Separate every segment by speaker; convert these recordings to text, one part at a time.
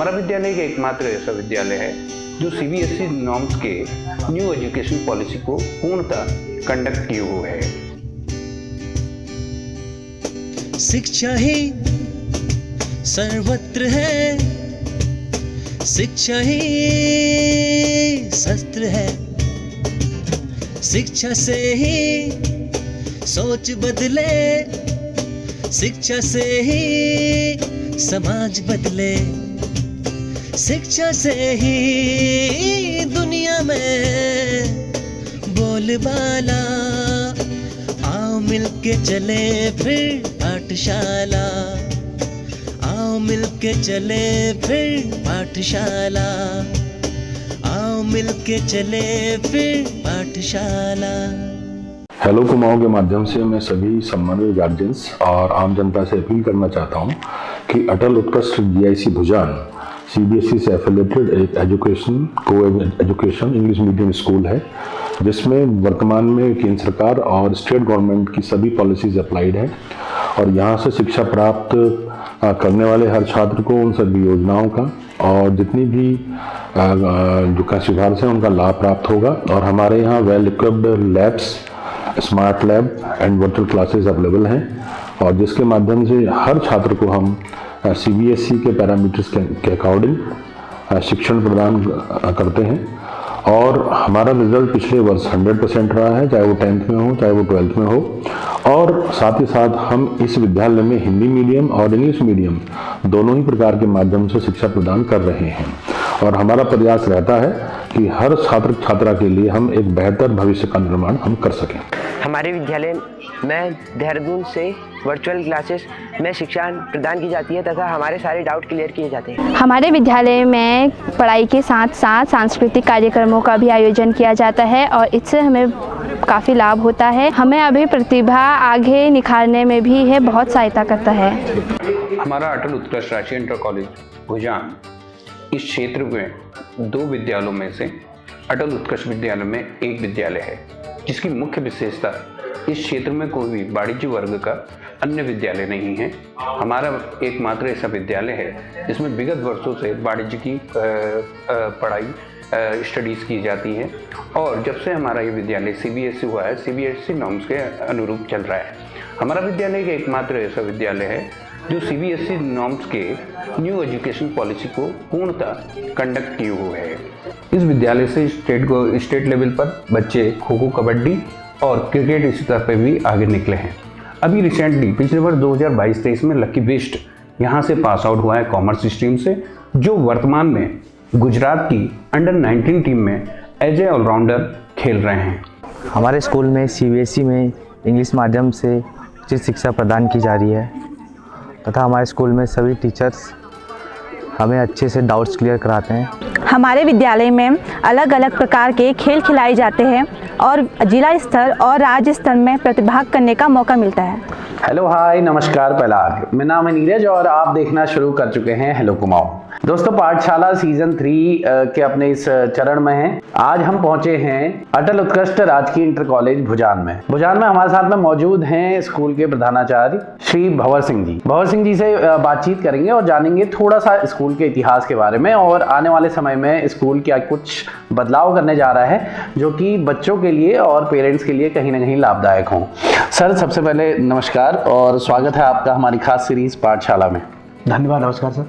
Speaker 1: हमारा विद्यालय का एकमात्र ऐसा विद्यालय है जो सीबीएसई नॉर्म्स के न्यू एजुकेशन पॉलिसी को पूर्णतः कंडक्ट किए हुए है।
Speaker 2: शिक्षा ही सर्वत्र है, शिक्षा ही शस्त्र है, शिक्षा से ही सोच बदले, शिक्षा से ही समाज बदले, शिक्षा से ही दुनिया में बोलबाला। आओ मिलके चले फिर पाठशाला, आओ मिलके चले फिर पाठशाला, आओ मिलके चले फिर पाठशाला।
Speaker 3: हेलो कुमाऊं के माध्यम से मैं सभी सम्मानित गार्जियंस और आम जनता से अपील करना चाहता हूं कि अटल उत्कृष्ट जीआईसी भुजान सीबीएसई से एफिलेटेड एक एजुकेशन इंग्लिश मीडियम स्कूल है, जिसमें वर्तमान में केंद्र सरकार और स्टेट गवर्नमेंट की सभी पॉलिसीज अप्लाइड है और यहाँ से शिक्षा प्राप्त करने वाले हर छात्र को उन सभी योजनाओं का और जितनी भी जो का सिफारिश है उनका लाभ प्राप्त होगा। और हमारे यहाँ well equipped labs, smart lab and virtual classes available हैं और जिसके माध्यम से हर छात्र को हम सीबीएसई के पैरामीटर्स के अकॉर्डिंग शिक्षण प्रदान करते हैं। और हमारा रिजल्ट पिछले वर्ष 100% रहा है, चाहे वो 10th में हो चाहे वो 12th में हो। और साथ ही साथ हम इस विद्यालय में हिंदी मीडियम और इंग्लिश मीडियम दोनों ही प्रकार के माध्यम से शिक्षा प्रदान कर रहे हैं और हमारा प्रयास रहता है कि हर छात्र छात्रा के लिए हम एक बेहतर भविष्य का निर्माण हम कर सकें।
Speaker 4: हमारे विद्यालय में देहरादून से वर्चुअल क्लासेस में शिक्षा प्रदान की जाती है तथा हमारे सारे डाउट क्लियर किए जाते हैं।
Speaker 5: हमारे विद्यालय में पढ़ाई के साथ साथ सांस्कृतिक कार्यक्रमों का भी आयोजन किया जाता है और इससे हमें काफ़ी लाभ होता है। हमें अभी प्रतिभा आगे निखारने में भी है बहुत सहायता करता है।
Speaker 1: हमारा अटल उत्कृष्ट राजकीय इंटर कॉलेज भुजान इस क्षेत्र में 2 विद्यालयों में से अटल उत्कृष्ट विद्यालय में एक विद्यालय है, जिसकी मुख्य विशेषता इस क्षेत्र में कोई भी वाणिज्य वर्ग का अन्य विद्यालय नहीं है। हमारा एकमात्र ऐसा विद्यालय है जिसमें विगत वर्षों से वाणिज्य की पढ़ाई स्टडीज़ की जाती है और जब से हमारा ये विद्यालय सीबीएसई हुआ है, सीबीएसई नॉर्म्स के अनुरूप चल रहा है। हमारा विद्यालय का एकमात्र ऐसा विद्यालय है जो सीबीएसई नॉर्म्स के न्यू एजुकेशन पॉलिसी को पूर्णतः कंडक्ट किए हुए है। इस विद्यालय से स्टेट लेवल पर बच्चे खो खो, कबड्डी और क्रिकेट इसी तरह पे भी आगे निकले हैं। अभी रिसेंटली पिछले वर्ष 2022-23 में लकी बेस्ट यहाँ से पास आउट हुआ है कॉमर्स स्ट्रीम से, जो वर्तमान में गुजरात की अंडर 19 टीम में एज ए ऑलराउंडर खेल रहे हैं।
Speaker 6: हमारे स्कूल में सीबीएसई में इंग्लिश माध्यम से उचित शिक्षा प्रदान की जा रही है तथा हमारे स्कूल में सभी टीचर्स हमें अच्छे से डाउट्स क्लियर कराते हैं।
Speaker 7: हमारे विद्यालय में अलग अलग प्रकार के खेल खिलाए जाते हैं और जिला स्तर और राज्य स्तर में प्रतिभाग करने का मौका मिलता है।
Speaker 8: हेलो, हाय, नमस्कार, पहला मेरा नाम है नीरज और आप देखना शुरू कर चुके हैं हेलो कुमाऊं। दोस्तों, पाठशाला सीजन 3 के अपने इस चरण में हैं। आज हम पहुंचे हैं अटल उत्कृष्ट राजकीय इंटर कॉलेज भुजान में। हमारे साथ में मौजूद हैं स्कूल के प्रधानाचार्य श्री भंवर सिंह जी। भंवर सिंह जी से बातचीत करेंगे और जानेंगे थोड़ा सा स्कूल के इतिहास के बारे में और आने वाले समय में स्कूल क्या कुछ बदलाव करने जा रहा है जो कि बच्चों के लिए और पेरेंट्स के लिए कहीं ना कहीं लाभदायक हों। सर, सबसे पहले नमस्कार और स्वागत है आपका हमारी खास सीरीज पाठशाला में।
Speaker 9: धन्यवाद। नमस्कार सर।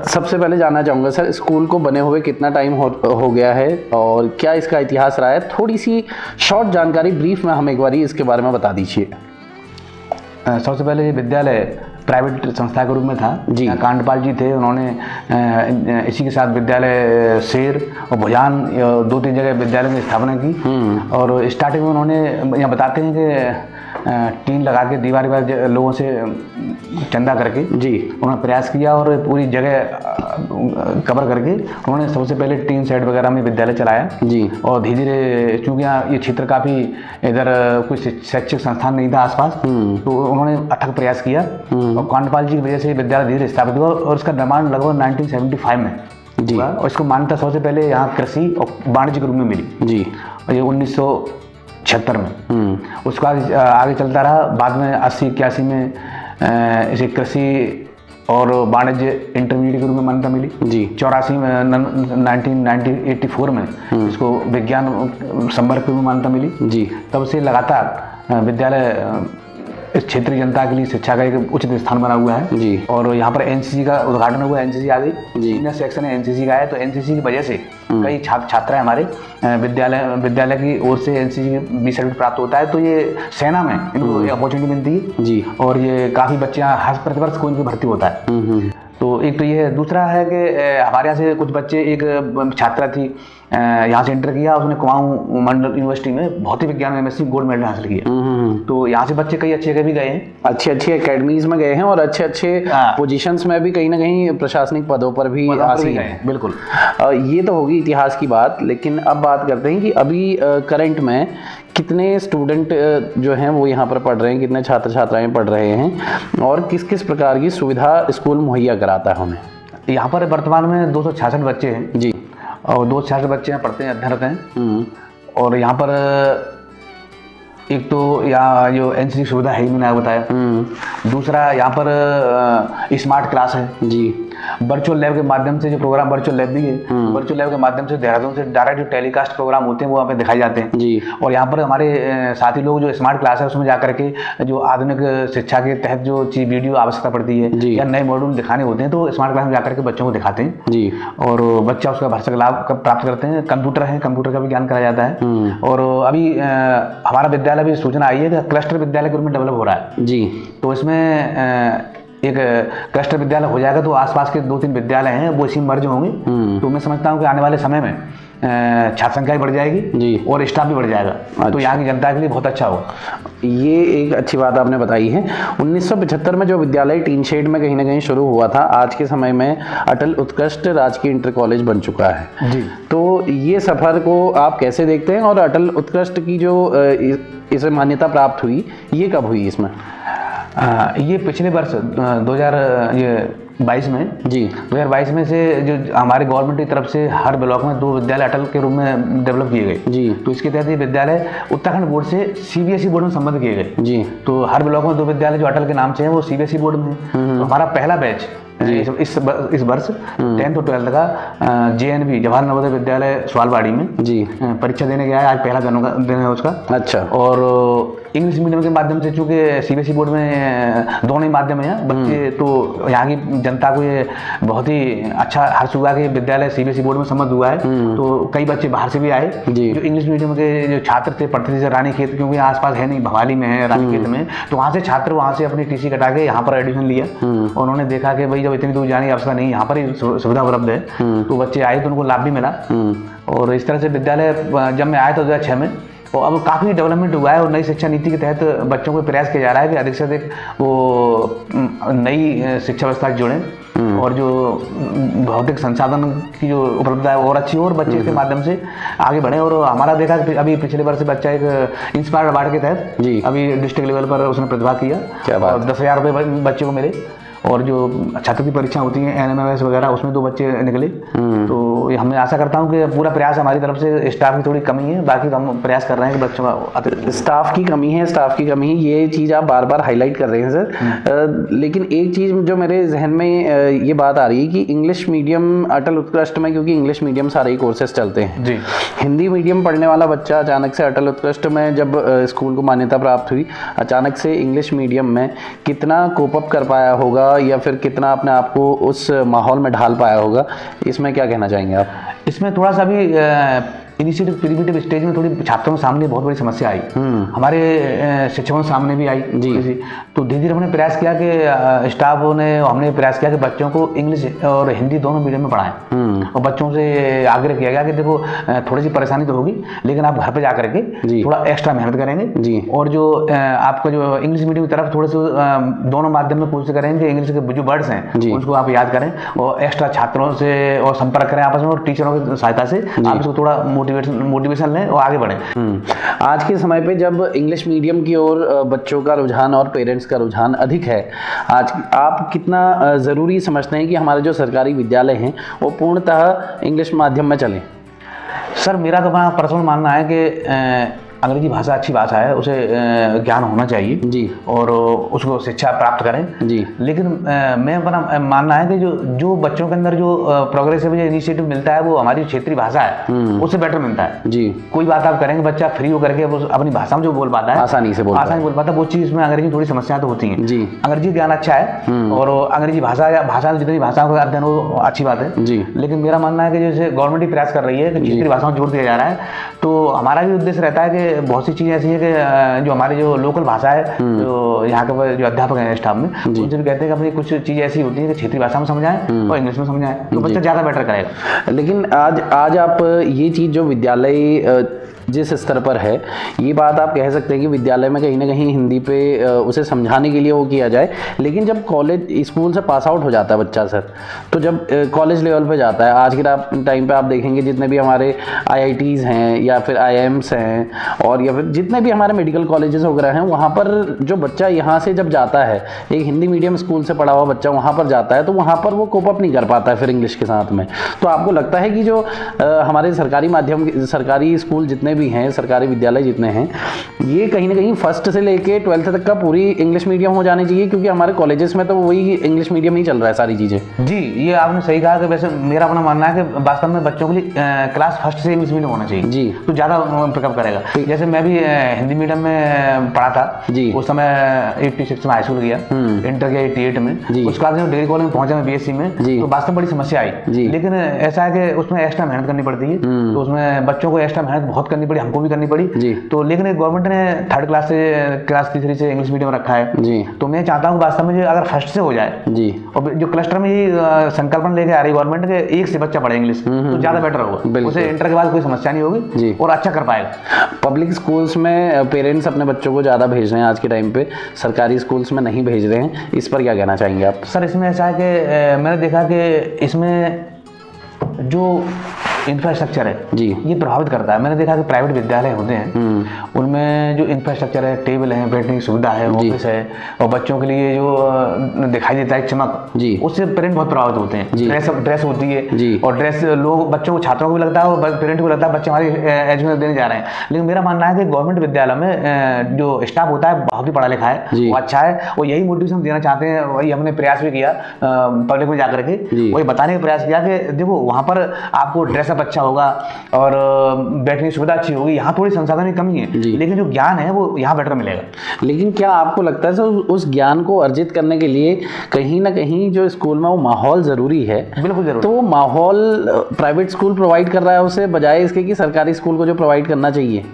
Speaker 8: सबसे पहले जानना चाहूँगा सर, स्कूल को बने हुए कितना टाइम हो गया है और क्या इसका इतिहास रहा है? थोड़ी सी शॉर्ट जानकारी ब्रीफ में हम एक बार इसके बारे में बता दीजिए।
Speaker 9: सबसे पहले ये विद्यालय प्राइवेट संस्था के रूप में था
Speaker 8: जी।
Speaker 9: कांडपाल जी थे, उन्होंने इसी के साथ विद्यालय शेर और भुजान 2-3 जगह विद्यालय की स्थापना की और स्टार्टिंग में उन्होंने यहाँ बताते हैं कि टीन लगा के दीवार लोगों से चंदा करके जी उन्होंने प्रयास किया और पूरी जगह कवर करके उन्होंने सबसे पहले टीन सेट वगैरह में विद्यालय चलाया जी। और धीरे धीरे चूँकि यहाँ ये क्षेत्र काफ़ी इधर कोई शैक्षिक संस्थान नहीं था आसपास, तो उन्होंने अथक प्रयास किया और कांडपाल जी की वजह से विद्यालय धीरे स्थापित हुआ और उसका निर्माण लगभग 1975 में जी। और इसको मान्यता सबसे पहले यहाँ कृषि और वाणिज्य के रूप में मिली जी और ये 1976 में। उसके बाद आगे चलता रहा। बाद में 80-81 में इसे कृषि और वाणिज्य इंटरमीडिएट के रूप में मान्यता मिली
Speaker 8: जी।
Speaker 9: 84 में 1984 में इसको विज्ञान संवर्ग के रूप में मान्यता मिली
Speaker 8: जी।
Speaker 9: तब से लगातार विद्यालय इस क्षेत्रीय जनता के लिए शिक्षा का एक उचित स्थान बना हुआ है
Speaker 8: जी।
Speaker 9: और यहाँ पर एनसीसी का उद्घाटन हुआ, एनसीसी आ गई
Speaker 8: जी।
Speaker 9: सीनियर सेक्शन है एनसीसी का है, तो एनसीसी की वजह से कई छात्र हमारे विद्यालय की ओर से एनसीसी के बी सर्टिफिकेट प्राप्त होता है, तो ये सेना में इनको अपॉर्चुनिटी मिलती है
Speaker 8: जी।
Speaker 9: और ये काफ़ी बच्चे हर प्रतिवर्ष कोई भी भर्ती होता है। तो एक तो ये है, दूसरा है कि हमारे यहाँ से कुछ बच्चे, एक छात्रा थी यहाँ से इंटर किया, उसने कुमाऊं मंडल यूनिवर्सिटी में भौतिक विज्ञान में एमएससी गोल्ड मेडल हासिल किया। तो यहाँ से बच्चे कई अच्छे भी गए हैं,
Speaker 8: अच्छी एकेडमीज में गए हैं और अच्छे पोजीशंस में भी कहीं ना कहीं प्रशासनिक पदों पर भी हासिल हैं।
Speaker 9: बिल्कुल।
Speaker 8: ये तो होगी इतिहास की बात, लेकिन अब बात करते हैं कि अभी करंट में कितने स्टूडेंट जो हैं वो यहाँ पर पढ़ रहे हैं, कितने छात्र छात्राएं पढ़ रहे हैं और किस किस प्रकार की सुविधा स्कूल मुहैया कराता है हमें?
Speaker 9: यहाँ पर वर्तमान में 266 बच्चे हैं
Speaker 8: जी,
Speaker 9: और 266 बच्चे यहाँ पढ़ते हैं, अध्ययनरत हैं। और यहाँ पर एक तो यहाँ जो एनसीसी सुविधा है ही मैंने आपको बताया। दूसरा यहाँ पर स्मार्ट क्लास है जी। वर्चुअल लैब के माध्यम से जो प्रोग्राम, वर्चुअल लैब भी है, वर्चुअल लैब के माध्यम से देहरादून से डायरेक्ट जो टेलीकास्ट प्रोग्राम होते हैं वो वहाँ पे दिखाए जाते हैं जी। और यहाँ पर हमारे साथी लोग जो स्मार्ट क्लास है उसमें जाकर के जो आधुनिक शिक्षा के तहत जो चीज वीडियो आवश्यकता पड़ती है या नए मॉड्यूल दिखाने होते हैं तो स्मार्ट क्लास में जाकर के बच्चों को दिखाते हैं जी। और बच्चा उसका भरसक लाभ प्राप्त करते हैं। कंप्यूटर है, कंप्यूटर का भी ज्ञान कराया जाता है। और अभी हमारा विद्यालय भी सूचना आई है कि क्लस्टर विद्यालय के रूप में डेवलप हो रहा है जी। तो इसमें एक क्लस्टर विद्यालय हो जाएगा तो आसपास के 2-3 विद्यालय हैं वो इसी में मर्ज होंगे। तो मैं समझता हूँ कि आने वाले समय में छात्र संख्या भी बढ़ जाएगी जी और स्टाफ भी बढ़ जाएगा। अच्छा। तो यहाँ की जनता के लिए बहुत अच्छा होगा।
Speaker 8: ये एक अच्छी बात आपने बताई है। 1975 में जो विद्यालय टीन शेड में कहीं ना कहीं शुरू हुआ था, आज के समय में अटल उत्कृष्ट राजकीय इंटर कॉलेज बन चुका है जी। तो ये सफर को आप कैसे देखते हैं और अटल उत्कृष्ट की जो इसे मान्यता प्राप्त हुई ये कब हुई? इसमें
Speaker 9: ये पिछले वर्ष 2022 में जी 2022 में से जो हमारे गवर्नमेंट की तरफ से हर ब्लॉक में 2 विद्यालय अटल के रूप में डेवलप किए गए जी। तो इसके तहत ये विद्यालय उत्तराखंड बोर्ड से सीबीएसई बोर्ड में संबद्ध किए गए जी। तो हर ब्लॉक में 2 विद्यालय जो अटल के नाम से हैं वो सीबीएसई बोर्ड में है। तो हमारा पहला बैच इस वर्ष 10th और 12th का JNV जवाहर नवोदय विद्यालय सवालबाड़ी में जी परीक्षा देने गया है। आज पहला दिन है उसका। अच्छा। और इंग्लिश मीडियम के माध्यम से, चूँकि सीबीएसई बोर्ड में दोनों ही माध्यम है बच्चे, तो यहाँ की जनता को ये बहुत ही अच्छा हर्ष हुआ कि विद्यालय सीबीएसई बोर्ड में सम्मत हुआ है। तो कई बच्चे बाहर से भी आए जो इंग्लिश मीडियम के जो छात्र थे, पढ़ते थे रानीखेत, क्योंकि आसपास है नहीं, भवाली में है रानीखेत में, तो वहाँ से छात्र वहाँ से अपनी टीसी कटा के यहाँ पर एडमिशन लिया। और उन्होंने देखा कि भाई जब इतनी दूर जाने की आवश्यकता नहीं, यहाँ पर ही सुविधा उपलब्ध है, तो बच्चे आए तो उनको लाभ भी मिला। और इस तरह से विद्यालय जब मैं आया था 2006 में, तो अब काफ़ी डेवलपमेंट हुआ है और नई शिक्षा नीति के तहत बच्चों को प्रयास किया जा रहा है कि अधिक से अधिक वो नई शिक्षा व्यवस्था से जुड़ें और जो भौतिक संसाधन की जो उपलब्धता है और अच्छी हो और बच्चे इसके माध्यम से आगे बढ़े। और हमारा देखा कि अभी पिछले वर्ष बच्चा एक इंस्पायर अवार्ड के तहत जी अभी डिस्ट्रिक्ट लेवल पर उसने प्रतिभा किया और 10,000 रुपये बच्चे को मिले। और जो छात्र की परीक्षा होती है NMMS वगैरह, उसमें 2 बच्चे निकले। तो हमें आशा करता हूँ कि पूरा प्रयास हमारी तरफ से, स्टाफ की थोड़ी कमी है, बाकी तो हम प्रयास कर रहे हैं कि बच्चों का
Speaker 8: स्टाफ की कमी है, ये चीज़ आप बार बार हाईलाइट कर रहे हैं सर। लेकिन एक चीज़ जो मेरे जहन में ये बात आ रही है कि इंग्लिश मीडियम अटल उत्कृष्ट में, क्योंकि इंग्लिश मीडियम सारे ही कोर्सेज चलते हैं जी, हिंदी मीडियम पढ़ने वाला बच्चा अचानक से अटल उत्कृष्ट में जब स्कूल को मान्यता प्राप्त हुई, अचानक से इंग्लिश मीडियम में कितना कोप अप कर पाया होगा या फिर कितना अपने आप को उस माहौल में ढाल पाया होगा, इसमें क्या कहना चाहेंगे आप?
Speaker 9: इसमें थोड़ा सा भी इनिशिएटिव प्रिमिटिव स्टेज में थोड़ी छात्रों के सामने बहुत बड़ी समस्या आई, हमारे शिक्षकों के सामने भी आई जी। तो धीरे धीरे हमने प्रयास किया कि स्टाफ ने, हमने प्रयास किया कि बच्चों को इंग्लिश और हिंदी दोनों मीडियम में पढ़ाएं। और बच्चों से आग्रह किया गया कि देखो थोड़ी सी परेशानी तो होगी, लेकिन आप घर पे जा करके थोड़ा एक्स्ट्रा मेहनत करेंगे जी। और जो आपका जो इंग्लिश मीडियम की तरफ थोड़े से दोनों माध्यम में कोशिश करेंगे, इंग्लिश के जो वर्ड्स हैं उसको आप याद करें और एक्स्ट्रा छात्रों से और संपर्क करें आपस में, और टीचरों की सहायता से आप इसको थोड़ा मोटिवेशन लें और आगे बढ़ें।
Speaker 8: आज के समय पे जब इंग्लिश मीडियम की ओर बच्चों का रुझान और पेरेंट्स का रुझान अधिक है, आज आप कितना ज़रूरी समझते हैं कि हमारे जो सरकारी विद्यालय हैं वो पूर्णतः इंग्लिश माध्यम में चलें?
Speaker 9: सर मेरा तो पर्सनल मानना है कि अंग्रेजी भाषा अच्छी भाषा है, उसे ज्ञान होना चाहिए
Speaker 8: जी,
Speaker 9: और उसको शिक्षा प्राप्त करें
Speaker 8: जी।
Speaker 9: लेकिन मैं अपना मानना है कि जो बच्चों के अंदर जो प्रोग्रेसिव इनिशिएटिव मिलता है वो हमारी क्षेत्रीय भाषा है उससे बेटर मिलता है
Speaker 8: जी।
Speaker 9: कोई बात आप करेंगे, बच्चा फ्री हो करके वो अपनी भाषा में जो बोल पाता है,
Speaker 8: आसानी से बोल
Speaker 9: पाता है, वो चीज़ में अंग्रेजी में थोड़ी समस्या तो होती है
Speaker 8: जी।
Speaker 9: अंग्रेजी ज्ञान अच्छा है और अंग्रेजी भाषा या भाषा जितनी भाषाओं का अध्ययन हो अच्छी बात है
Speaker 8: जी।
Speaker 9: लेकिन मेरा मानना है कि जैसे गवर्नमेंट ही प्रयास कर रही है कि क्षेत्रीय भाषाओं में जोड़ दिया जा रहा है, तो हमारा भी उद्देश्य रहता है कि बहुत सी चीज़ें ऐसी है कि जो हमारी जो लोकल भाषा है, जो यहाँ के जो अध्यापक हैं स्टाफ में, उनसे भी कहते हैं कि अपनी कुछ चीज़ें ऐसी होती है कि क्षेत्रीय भाषा में समझाएं और इंग्लिश में समझाएं, तो बच्चा ज़्यादा बेटर करेगा।
Speaker 8: लेकिन आज आप ये चीज़ जो विद्यालय जिस स्तर पर है, ये बात आप कह सकते हैं कि विद्यालय में कहीं ना कहीं हिंदी पे उसे समझाने के लिए वो किया जाए, लेकिन जब कॉलेज स्कूल से पास आउट हो जाता है बच्चा सर, तो जब कॉलेज लेवल पे जाता है, आज के टाइम पे आप देखेंगे जितने भी हमारे IITs हैं या फिर IIMs हैं और या फिर जितने भी हमारे मेडिकल कॉलेजेस वगैरह हैं, वहाँ पर जो बच्चा यहाँ से जब जाता है, एक हिंदी मीडियम स्कूल से पढ़ा हुआ बच्चा वहाँ पर जाता है, तो वहाँ पर वो कोप अप नहीं कर पाता है फिर इंग्लिश के साथ में। तो आपको लगता है कि जो हमारे सरकारी स्कूल जितने भी हैं, सरकारी विद्यालय जितने हैं, ये कहीं ना कहीं फर्स्ट से लेके 12th तक का पूरी इंग्लिश मीडियम हो जानी चाहिए, क्योंकि हमारे कॉलेजेस में तो वही इंग्लिश मीडियम ही चल रहा है सारी चीज़ें।
Speaker 9: जी, ये आपने सही कहा कि वैसे मेरा अपना मानना है कि वास्तव में बच्चों के लिए क्लास फर्स्ट से इंग्लिश मीडियम होना चाहिए
Speaker 8: जी,
Speaker 9: तो ज़्यादा पिकअप करेगा। जैसे मैं भी हिंदी मीडियम में पढ़ा था जी, उस समय 86 में हाई स्कूल किया, इंटर किया 88 में, उसके बाद डिग्री कॉलेज में पहुंचा मैं BSc में, तो वास्तव में बड़ी समस्या आई। लेकिन ऐसा है कि उसमें एक्स्ट्रा मेहनत करनी पड़ती है, तो उसमें बच्चों को एक्स्ट्रा मेहनत बहुत करनी पड़ी, हमको भी करनी पड़ी तो, लेकिन गवर्नमेंट ने 3rd क्लास से क्लास 3 से इंग्लिश मीडियम रखा है जी। तो मैं चाहता हूँ वास्तव में अगर फर्स्ट से हो जाए जी, और जो क्लस्टर में ये संकल्पन लेके आ रही गवर्नमेंट के एक से बच्चा पढ़े इंग्लिश, तो ज़्यादा बेटर होगा, उसे इंटर के बाद कोई समस्या नहीं होगी और अच्छा कर पाएगा।
Speaker 8: पब्लिक स्कूल्स में पेरेंट्स अपने बच्चों को ज़्यादा भेज रहे हैं आज के टाइम पे, सरकारी स्कूल्स में नहीं भेज रहे हैं, इस पर क्या कहना चाहेंगे आप?
Speaker 9: सर इसमें ऐसा है कि मैंने देखा कि इसमें जो इंफ्रास्ट्रक्चर है जी, ये प्रभावित करता है। मैंने देखा कि प्राइवेट विद्यालय होते हैं उनमें जो इंफ्रास्ट्रक्चर है, टेबल है, बैठने की सुविधा है, ऑफिस है, और बच्चों के लिए जो दिखाई देता है चमक जी, उससे पेरेंट बहुत प्रभावित होते हैं। ड्रेस होती है जी, और ड्रेस लोग बच्चों को, छात्रों को भी लगता है और पेरेंट को लगता है बच्चे हमारी एजुकेशन देने जा रहे हैं। लेकिन मेरा मानना है कि गवर्नमेंट विद्यालय में जो स्टाफ होता है बहुत ही पढ़ा लिखा है, वो अच्छा है, और यही मोटिवेशन देना चाहते हैं। वही हमने प्रयास भी किया पब्लिक में जाकर के, वही बताने का प्रयास किया कि देखो वहाँ पर आपको ड्रेसअप अच्छा होगा और बैठने की सुविधा अच्छी होगी, यहाँ थोड़ी संसाधन की कमी है, लेकिन जो ज्ञान है वो यहाँ बेटर मिलेगा।
Speaker 8: लेकिन क्या आपको लगता है सर उस ज्ञान को अर्जित करने के लिए कहीं ना कहीं जो स्कूल में वो माहौल ज़रूरी है?
Speaker 9: बिल्कुल जरूरी।
Speaker 8: तो वो माहौल प्राइवेट स्कूल प्रोवाइड कर रहा है उसे, बजाय इसके कि सरकारी स्कूल को जो प्रोवाइड करना चाहिए?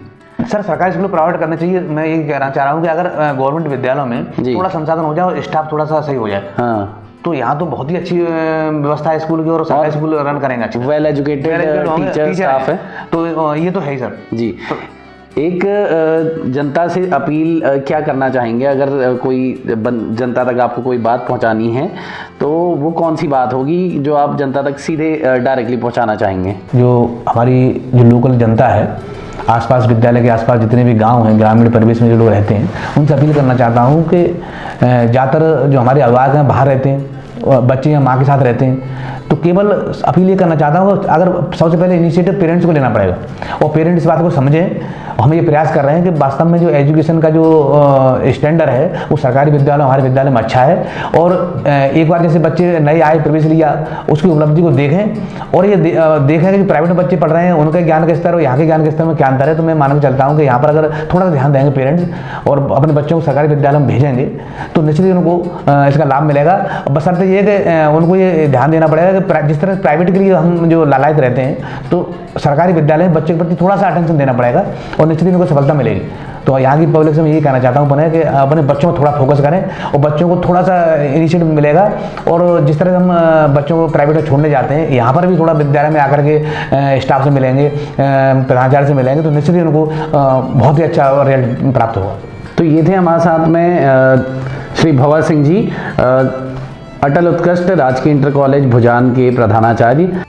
Speaker 9: सर सरकारी स्कूल प्रोवाइड करना चाहिए। मैं ये कहना चाह रहा हूँ कि अगर गवर्नमेंट विद्यालयों में थोड़ा संसाधन हो जाए और स्टाफ थोड़ा सा सही हो जाए, हाँ, तो यहाँ तो बहुत ही अच्छी व्यवस्था है स्कूल की, और सरकारी स्कूल रन करेंगे अच्छे,
Speaker 8: वेल एजुकेटेड टीचर स्टाफ है,
Speaker 9: तो ये तो है ही सर जी।
Speaker 8: एक जनता से अपील क्या करना चाहेंगे? अगर कोई जनता तक आपको कोई बात पहुंचानी है तो वो कौन सी बात होगी जो आप जनता तक सीधे डायरेक्टली पहुंचाना चाहेंगे?
Speaker 9: जो हमारी जो लोकल जनता है, आसपास विद्यालय के आसपास जितने भी गांव हैं, ग्रामीण परिवेश में जो लोग रहते हैं, उनसे अपील करना चाहता हूं कि ज़्यादातर जो हमारे अभिभावक हैं बाहर रहते हैं, बच्चे या माँ के साथ रहते हैं, तो केवल अपील ये करना चाहता हूँ, अगर सबसे पहले इनिशिएटिव पेरेंट्स को लेना पड़ेगा और पेरेंट्स इस बात को समझें। हम ये प्रयास कर रहे हैं कि वास्तव में जो एजुकेशन का जो स्टैंडर्ड है वो सरकारी विद्यालय, हमारे विद्यालय में अच्छा है, और एक बार जैसे बच्चे नए आए, प्रवेश लिया, उसकी उपलब्धि को देखें और ये देखें कि प्राइवेट बच्चे पढ़ रहे हैं, उनके ज्ञान के स्तर और यहाँ के ज्ञान के स्तर में क्या अंतर है। तो मैं मान के चलता हूँ कि यहाँ पर अगर थोड़ा सा ध्यान देंगे पेरेंट्स और अपने बच्चों को सरकारी विद्यालय में भेजेंगे तो निश्चित ही उनको इसका लाभ मिलेगा। बशर्ते ये कि उनको ये ध्यान देना पड़ेगा कि जिस तरह प्राइवेट के लिए हम जो लालायत रहते हैं, तो सरकारी विद्यालय में बच्चे के प्रति थोड़ा सा अटेंशन देना पड़ेगा और निश्चित ही उनको सफलता मिलेगी। तो यहाँ की पब्लिक से मैं यही कहना चाहता हूँ कि अपने बच्चों को थोड़ा फोकस करें और बच्चों को थोड़ा सा इनिशिएटिव मिलेगा। और जिस तरह से हम बच्चों को प्राइवेट में छोड़ने जाते हैं, यहाँ पर भी थोड़ा विद्यालय में आकर के स्टाफ से मिलेंगे, प्रधानाचार्य से मिलेंगे, तो निश्चित ही उनको बहुत ही अच्छा रिजल्ट प्राप्त होगा।
Speaker 8: तो ये थे हमारे साथ में श्री भवर सिंह जी, अटल उत्कृष्ट राजकीय इंटर कॉलेज भुजान के प्रधानाचार्य।